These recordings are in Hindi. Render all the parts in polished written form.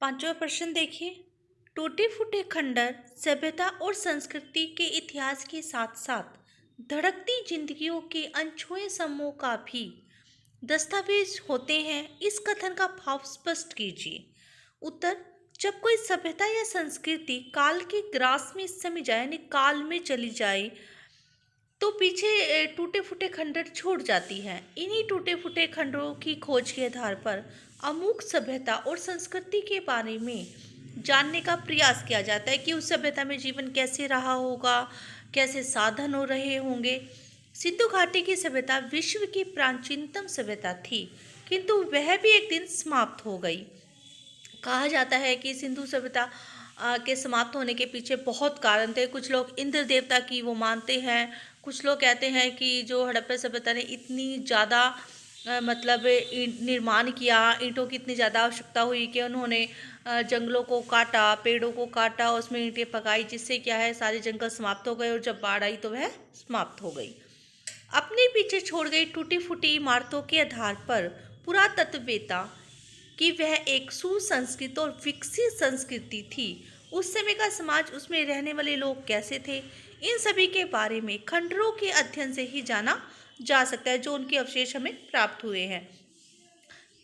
पांचवा प्रश्न देखिए। टूटे फूटे खंडर सभ्यता और संस्कृति के इतिहास के साथ साथ धड़कती जिंदगियों के अनछुए समूह का भी दस्तावेज होते हैं। इस कथन का भाव स्पष्ट कीजिए। उत्तर। जब कोई सभ्यता या संस्कृति काल के ग्रास में समी जाए यानी काल में चली जाए तो पीछे टूटे फूटे खंडर छोड़ जाती है। इन्हीं टूटे फूटे खंडरों की खोज के आधार पर अमुक सभ्यता और संस्कृति के बारे में जानने का प्रयास किया जाता है कि उस सभ्यता में जीवन कैसे रहा होगा, कैसे साधन हो रहे होंगे। सिंधु घाटी की सभ्यता विश्व की प्राचीनतम सभ्यता थी, किंतु वह भी एक दिन समाप्त हो गई। कहा जाता है कि सिंधु सभ्यता के समाप्त होने के पीछे बहुत कारण थे। कुछ लोग इंद्र देवता की वो मानते हैं, कुछ लोग कहते हैं कि जो हड़प्पा सभ्यता ने इतनी ज़्यादा मतलब निर्माण किया, ईंटों की इतनी ज़्यादा आवश्यकता हुई कि उन्होंने जंगलों को काटा, पेड़ों को काटा, उसमें ईंटें पकाई, जिससे क्या है सारे जंगल समाप्त हो गए और जब बाढ़ आई तो वह समाप्त हो गई। अपने पीछे छोड़ गई टूटी फूटी इमारतों के आधार पर पुरातत्ववेत्ता कि वह एक सुसंस्कृत और विकसित संस्कृति थी। उस समय का समाज, उसमें रहने वाले लोग कैसे थे, इन सभी के बारे में खंडरों के अध्ययन से ही जाना जा सकता है, जो उनके अवशेष हमें प्राप्त हुए हैं।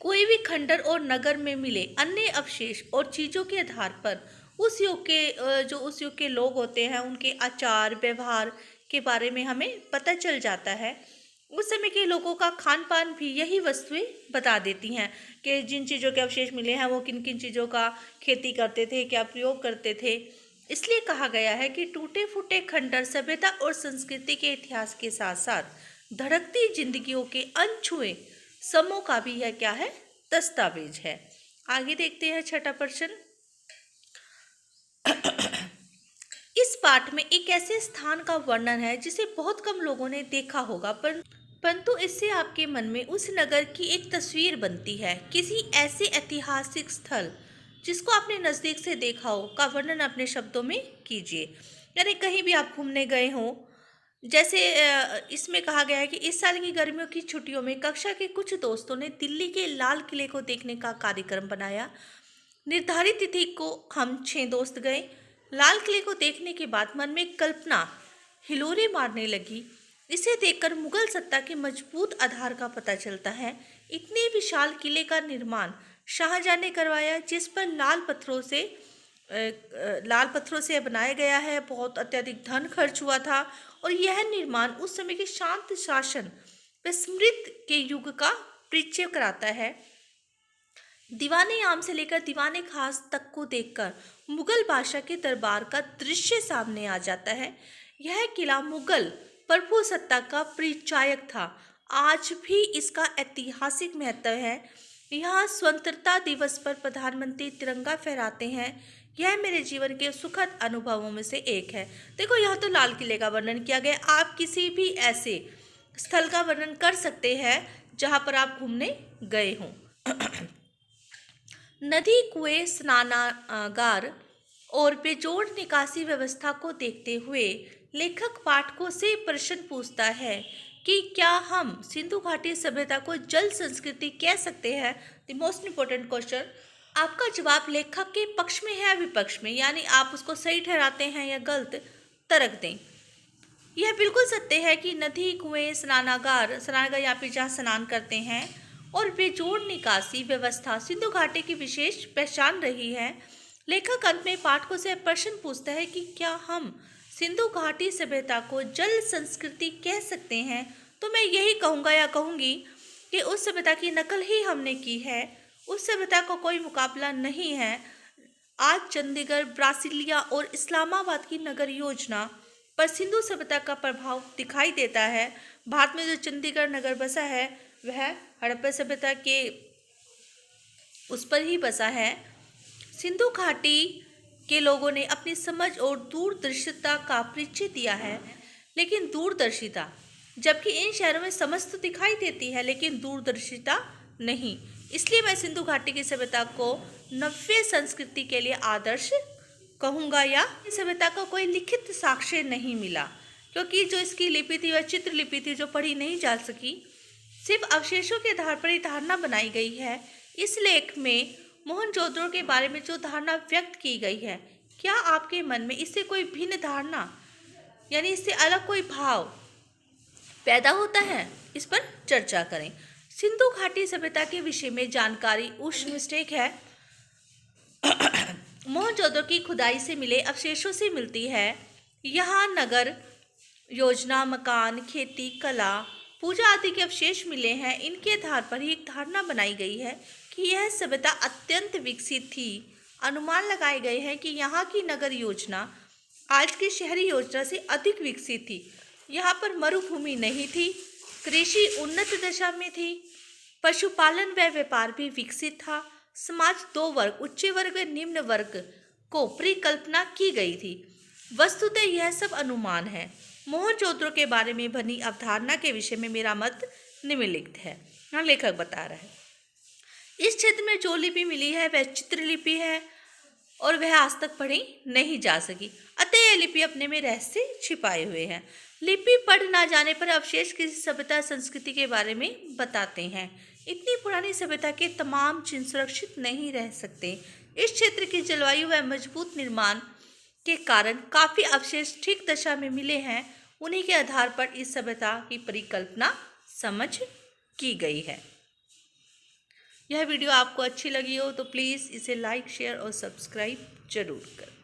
कोई भी खंडर और नगर में मिले अन्य अवशेष और चीज़ों के आधार पर उस युग के उस युग के लोग होते हैं, उनके आचार व्यवहार के बारे में हमें पता चल जाता है। उस समय के लोगों का खान पान भी यही वस्तुएं बता देती हैं कि जिन चीज़ों के अवशेष मिले हैं वो किन किन चीज़ों का खेती करते थे, क्या प्रयोग करते थे। इसलिए कहा गया है कि टूटे फूटे खंडर सभ्यता और संस्कृति के इतिहास के साथ साथ धड़कती जिंदगियों के अनछुए समूह का भी यह क्या है, दस्तावेज है। आगे देखते हैं छठा प्रश्न। इस पाठ में एक ऐसे स्थान का वर्णन है जिसे बहुत कम लोगों ने देखा होगा, परंतु इससे आपके मन में उस नगर की एक तस्वीर बनती है। किसी ऐसे ऐतिहासिक स्थल जिसको आपने नज़दीक से देखा हो का वर्णन अपने शब्दों में कीजिए। यानी कहीं भी आप घूमने गए हो, जैसे इसमें कहा गया है कि इस साल की गर्मियों की छुट्टियों में कक्षा के कुछ दोस्तों ने दिल्ली के लाल किले को देखने का कार्यक्रम बनाया। निर्धारित तिथि को हम 6 दोस्त गए। लाल किले को देखने के बाद मन में कल्पना हिलोरे मारने लगी। इसे देखकर मुगल सत्ता के मजबूत आधार का पता चलता है। इतने विशाल किले का निर्माण शाहजहां ने करवाया, जिस पर लाल पत्थरों से बनाया गया है। बहुत अत्यधिक धन खर्च हुआ था और यह निर्माण उस समय के शांत शासन व समृद्ध के युग का परिचय कराता है। दीवाने आम से लेकर दीवाने खास तक को देखकर मुगल बादशाह के दरबार का दृश्य सामने आ जाता है। यह किला मुगल प्रभुसत्ता का परिचायक था। आज भी इसका ऐतिहासिक महत्व है। यहाँ स्वतंत्रता दिवस पर प्रधानमंत्री तिरंगा फहराते हैं। यह मेरे जीवन के सुखद अनुभवों में से एक है। देखो, यह तो लाल किले का वर्णन किया गया। आप किसी भी ऐसे स्थल का वर्णन कर सकते हैं जहाँ पर आप घूमने गए हों। नदी, कुएं, स्नानागार और बेजोड़ निकासी व्यवस्था को देखते हुए लेखक पाठकों से प्रश्न पूछता है कि क्या हम सिंधु घाटी सभ्यता को जल संस्कृति कह सकते हैं। The most important question. आपका जवाब लेखक के पक्ष में है या विपक्ष में, यानी आप उसको सही ठहराते हैं या गलत तर्क दें। यह बिल्कुल सत्य है कि नदी, कुएं, स्नानागार यहाँ पे जहाँ स्नान करते हैं, और बेजोड़ निकासी व्यवस्था सिंधु घाटी की विशेष पहचान रही है। लेखक अंत में पाठकों से प्रश्न पूछता है कि क्या हम सिंधु घाटी सभ्यता को जल संस्कृति कह सकते हैं। तो मैं यही कहूँगा या कहूँगी कि उस सभ्यता की नकल ही हमने की है। उस सभ्यता का कोई मुकाबला नहीं है। आज चंडीगढ़, ब्रासीलिया और इस्लामाबाद की नगर योजना पर सिंधु सभ्यता का प्रभाव दिखाई देता है। भारत में जो चंडीगढ़ नगर बसा है वह हड़प्पा सभ्यता के उस पर ही बसा है। सिंधु घाटी के लोगों ने अपनी समझ और दूरदर्शिता का परिचय दिया है, लेकिन दूरदर्शिता, जबकि इन शहरों में समझ तो दिखाई देती है लेकिन दूरदर्शिता नहीं। इसलिए मैं सिंधु घाटी की सभ्यता को नव्य संस्कृति के लिए आदर्श कहूँगा। या इस सभ्यता का कोई लिखित साक्ष्य नहीं मिला, क्योंकि जो इसकी लिपि थी वह चित्रलिपि थी जो पढ़ी नहीं जा सकी। सिर्फ अवशेषों के आधार पर ही धारणा बनाई गई है। इस लेख में मोहनजोदड़ो के बारे में जो धारणा व्यक्त की गई है, क्या आपके मन में इससे कोई भिन्न धारणा यानी इससे अलग कोई भाव पैदा होता है? इस पर चर्चा करें। सिंधु घाटी सभ्यता के विषय में जानकारी उस मिस्टेक है मोहनजोदड़ो की खुदाई से मिले अवशेषों से मिलती है। यहाँ नगर योजना, मकान, खेती, कला, पूजा आदि के अवशेष मिले हैं। इनके आधार पर ही एक धारणा बनाई गई है कि यह सभ्यता अत्यंत विकसित थी। अनुमान लगाए गए हैं कि यहाँ की नगर योजना आज की शहरी योजना से अधिक विकसित थी। यहाँ पर मरुभूमि नहीं थी, कृषि उन्नत दशा में थी, पशुपालन व व्यापार भी विकसित था। समाज दो वर्ग, उच्च वर्ग व निम्न वर्ग को परिकल्पना की गई थी। वस्तुतः यह सब अनुमान है। मोहनजोदड़ो के बारे में बनी अवधारणा के विषय में मेरा मत निम्नलिखित है। यहाँ लेखक बता रहा है, इस क्षेत्र में जो लिपि मिली है वह चित्रलिपि है और वह आज तक पढ़ी नहीं जा सकी, अतः यह लिपि अपने में रहस्य छिपाए हुए है। लिपि पढ़ ना जाने पर अवशेष किसी सभ्यता संस्कृति के बारे में बताते हैं। इतनी पुरानी सभ्यता के तमाम चिन्ह सुरक्षित नहीं रह सकते। इस क्षेत्र की जलवायु व मजबूत निर्माण के कारण काफी अवशेष ठीक दशा में मिले हैं। उन्हीं के आधार पर इस सभ्यता की परिकल्पना समझ की गई है। यह वीडियो आपको अच्छी लगी हो तो प्लीज़ इसे लाइक, शेयर और सब्सक्राइब जरूर करें।